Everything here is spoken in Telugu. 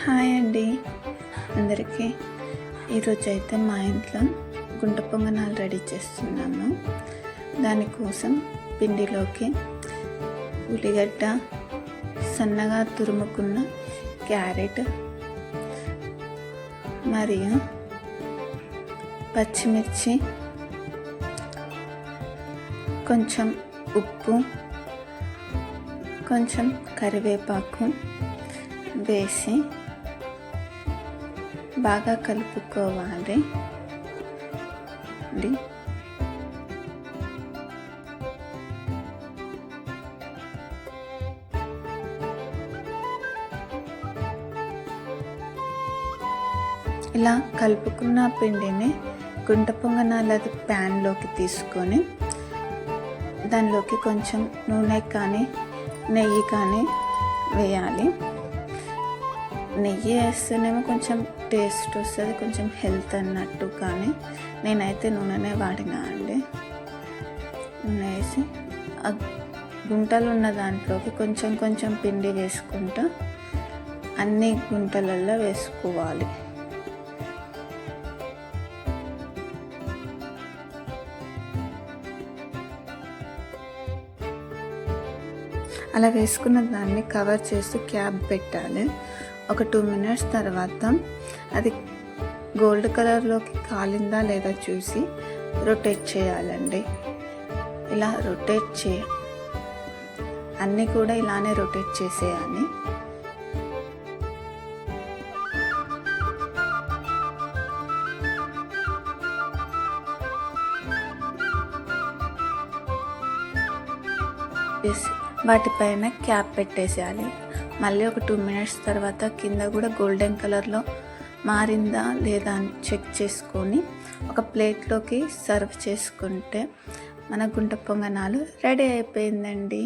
హాయ్ అండి అందరికీ. ఈరోజు అయితే మా ఇంట్లో గుంట పొంగనాలు రెడీ చేస్తున్నాము. దానికోసం పిండిలోకి ఉల్లిగడ్డ, సన్నగా తురుముకున్న క్యారెట్ మరియు పచ్చిమిర్చి, కొంచెం ఉప్పు, కొంచెం కరివేపాకు వేసి బాగా కలుపుకోవాలి. ఇలా కలుపుకున్న పిండిని గుంట పొంగనాల ప్యాన్లోకి తీసుకొని దానిలోకి కొంచెం నూనె కానీ నెయ్యి కానీ వేయాలి. నెయ్యి వేస్తేనేమో కొంచెం టేస్ట్ వస్తుంది, కొంచెం హెల్త్ అన్నట్టు. కానీ నేనైతే నూనెనే వాడినా అండి. నూనె వేసి ఆ గుంటలు ఉన్న దాంట్లోకి కొంచెం కొంచెం పిండి వేసుకుంటూ అన్ని గుంటలల్లో వేసుకోవాలి. అలా వేసుకున్న దాన్ని కవర్ చేసి క్యాప్ పెట్టాలి. ఒక 2 minutes తర్వాత అది గోల్డ్ కలర్లోకి కాలిందా లేదా చూసి రొటేట్ చేయాలండి. ఇలా రొటేట్ అన్నీ కూడా ఇలానే రొటేట్ చేసేయాలి. వాటిపైన క్యాప్ పెట్టేసేయాలి. మళ్ళీ ఒక 2 minutes తర్వాత కింద కూడా గోల్డెన్ కలర్లో మారిందా లేదా అని చెక్ చేసుకొని ఒక ప్లేట్లోకి సర్వ్ చేసుకుంటే మన గుంట పొంగనాలు రెడీ అయిపోయిందండి.